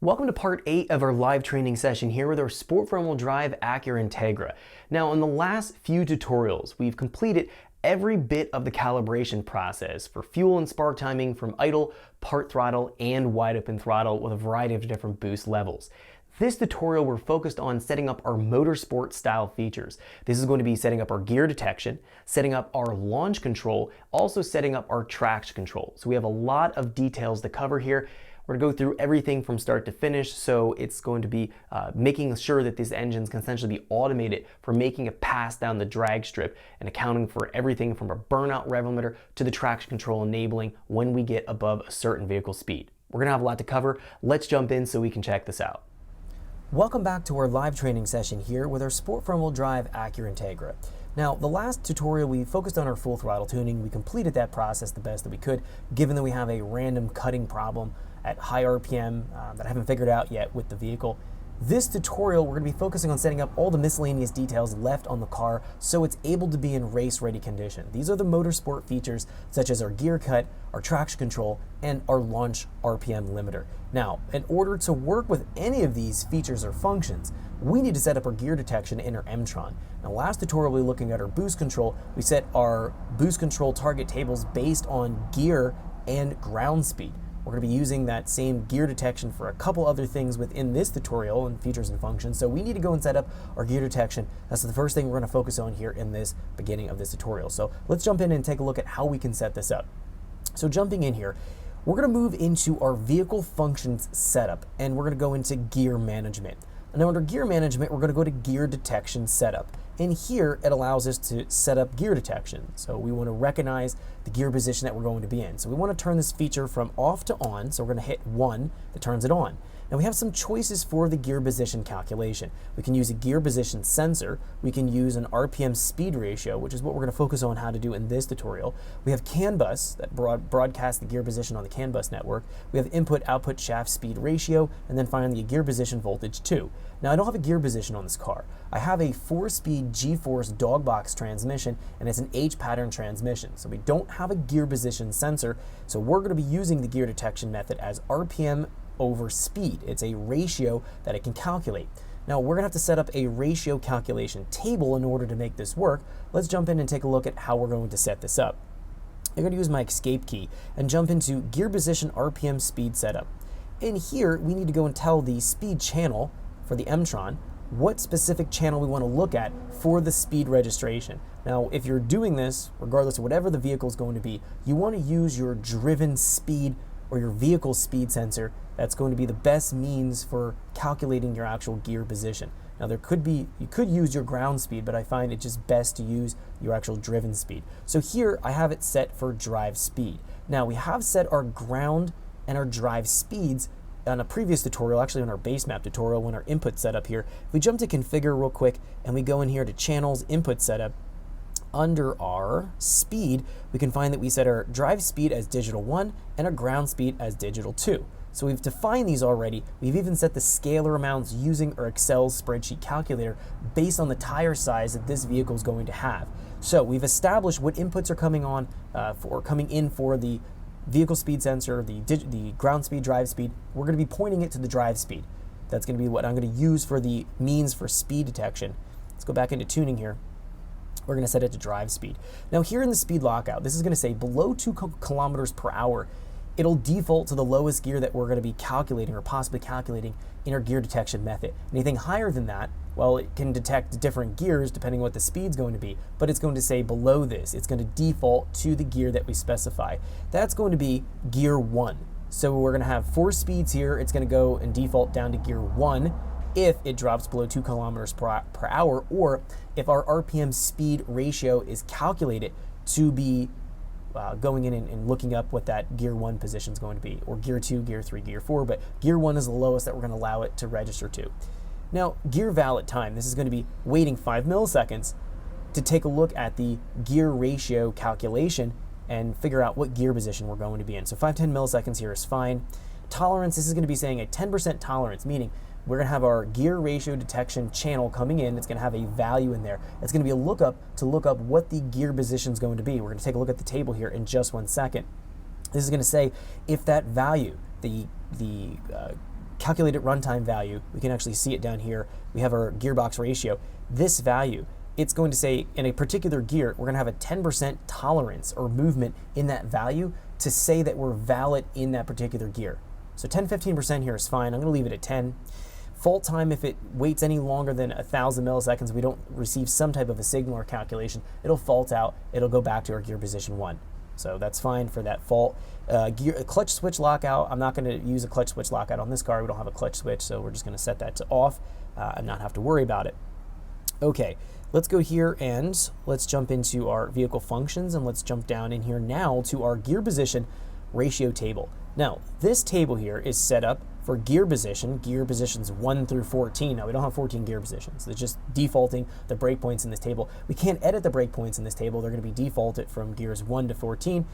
Welcome to part 8 of our live training session here with our Sport Front-Wheel Drive Acura Integra. Now, in the last few tutorials, we've completed every bit of the calibration process for fuel and spark timing from idle, part throttle, and wide open throttle with a variety of different boost levels. This tutorial, we're focused on setting up our motorsport style features. This is going to be setting up our gear detection, setting up our launch control, also setting up our traction control. So we have a lot of details to cover here. We're going to go through everything from start to finish, so it's going to be making sure that these engines can essentially be automated for making a pass down the drag strip and accounting for everything from a burnout rev limiter to the traction control enabling when we get above a certain vehicle speed. We're going to have a lot to cover. Let's jump in so we can check this out. Welcome back to our live training session here with our Sport Front-Wheel Drive Acura Integra. Now, the last tutorial we focused on our full throttle tuning. We completed that process the best that we could, given that we have a random cutting problem at high RPM that I haven't figured out yet with the vehicle. This tutorial, we're going to be focusing on setting up all the miscellaneous details left on the car so it's able to be in race-ready condition. These are the motorsport features such as our gear cut, our traction control, and our launch RPM limiter. Now, in order to work with any of these features or functions, we need to set up our gear detection in our Emtron. Now, last tutorial we were looking at our boost control. We set our boost control target tables based on gear and ground speed. We're going to be using that same gear detection for a couple other things within this tutorial and features and functions. So we need to go and set up our gear detection. That's the first thing we're going to focus on here in this beginning of this tutorial. So let's jump in and take a look at how we can set this up. So jumping in here, we're going to move into our vehicle functions setup, and we're going to go into gear management. Now under gear management, we're going to go to gear detection setup. And here it allows us to set up gear detection. So we want to recognize the gear position that we're going to be in. So we want to turn this feature from off to on. So we're going to hit 1 that turns it on. Now we have some choices for the gear position calculation. We can use a gear position sensor. We can use an RPM speed ratio, which is what we're going to focus on how to do in this tutorial. We have CAN bus that broadcasts the gear position on the CAN bus network. We have input-output shaft speed ratio, and then finally a gear position voltage 2. Now I don't have a gear position on this car. I have a 4-speed G-force dog box transmission, and it's an H-pattern transmission. So we don't have a gear position sensor, so we're going to be using the gear detection method as RPM over speed. It's a ratio that it can calculate. Now we're going to have to set up a ratio calculation table in order to make this work. Let's jump in and take a look at how we're going to set this up. I'm going to use my escape key and jump into gear position RPM speed setup. In here, we need to go and tell the speed channel for the Emtron what specific channel we want to look at for the speed registration. Now, if you're doing this, regardless of whatever the vehicle is going to be, you want to use your driven speed or your vehicle speed sensor. That's going to be the best means for calculating your actual gear position. Now you could use your ground speed, but I find it just best to use your actual driven speed. So here I have it set for drive speed. Now we have set our ground and our drive speeds on a previous tutorial, actually on our base map tutorial when our input setup here. If we jump to configure real quick and we go in here to channels input setup, under our speed, we can find that we set our drive speed as digital 1 and our ground speed as digital 2. So we've defined these already. We've even set the scalar amounts using our Excel spreadsheet calculator based on the tire size that this vehicle is going to have. So we've established what inputs are coming in for the vehicle speed sensor, the ground speed, drive speed. We're going to be pointing it to the drive speed. That's going to be what I'm going to use for the means for speed detection. Let's go back into tuning here. We're going to set it to drive speed. Now here in the speed lockout, this is going to say below 2 kilometers per hour. It'll default to the lowest gear that we're going to be calculating or possibly calculating in our gear detection method. Anything higher than that, well, it can detect different gears depending on what the speed's going to be, but it's going to say below this. It's going to default to the gear that we specify. That's going to be gear 1. So we're going to have 4 speeds here. It's going to go and default down to gear 1 if it drops below 2 kilometers per hour, or if our RPM speed ratio is calculated to be going in and looking up what that gear 1 position is going to be, or gear 2, gear 3, gear 4, but gear 1 is the lowest that we're going to allow it to register to. Now, gear valid time, this is going to be waiting 5 milliseconds to take a look at the gear ratio calculation and figure out what gear position we're going to be in. So 5-10 milliseconds here is fine. Tolerance, this is going to be saying a 10% tolerance, meaning we're going to have our gear ratio detection channel coming in. It's going to have a value in there. It's going to be a lookup to look up what the gear position is going to be. We're going to take a look at the table here in just 1 second. This is going to say if that value, the calculated runtime value, we can actually see it down here. We have our gearbox ratio. This value, it's going to say in a particular gear, we're going to have a 10% tolerance or movement in that value to say that we're valid in that particular gear. So 10-15% here is fine. I'm going to leave it at 10. Fault time, if it waits any longer than 1,000 milliseconds, we don't receive some type of a signal or calculation, it'll fault out, it'll go back to our gear position 1. So that's fine for that fault. Clutch switch lockout, I'm not going to use a clutch switch lockout on this car. We don't have a clutch switch, so we're just going to set that to off and not have to worry about it. Okay, let's go here and let's jump into our vehicle functions, and let's jump down in here now to our gear position ratio table. Now, this table here is set up for gear positions 1 through 14. Now, we don't have 14 gear positions. It's just defaulting the breakpoints in this table. We can't edit the breakpoints in this table. They're going to be defaulted from gears 1 to 14.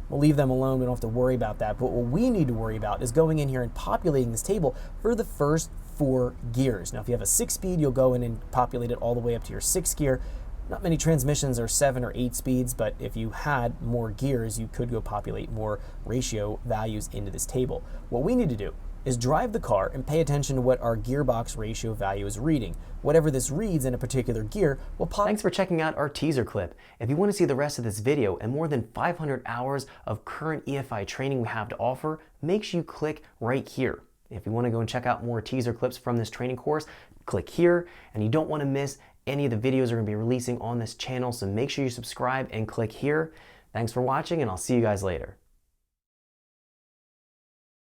We'll leave them alone. We don't have to worry about that. But what we need to worry about is going in here and populating this table for the first 4 gears. Now, if you have a 6-speed, you'll go in and populate it all the way up to your 6th gear. Not many transmissions are 7 or 8 speeds, but if you had more gears, you could go populate more ratio values into this table. What we need to do is drive the car and pay attention to what our gearbox ratio value is reading. Whatever this reads in a particular gear will pop. Thanks for checking out our teaser clip. If you want to see the rest of this video and more than 500 hours of current EFI training we have to offer, make sure you click right here. If you want to go and check out more teaser clips from this training course, click here, and you don't want to miss any of the videos we're going to be releasing on this channel, so make sure you subscribe and click here. Thanks for watching, and I'll see you guys later.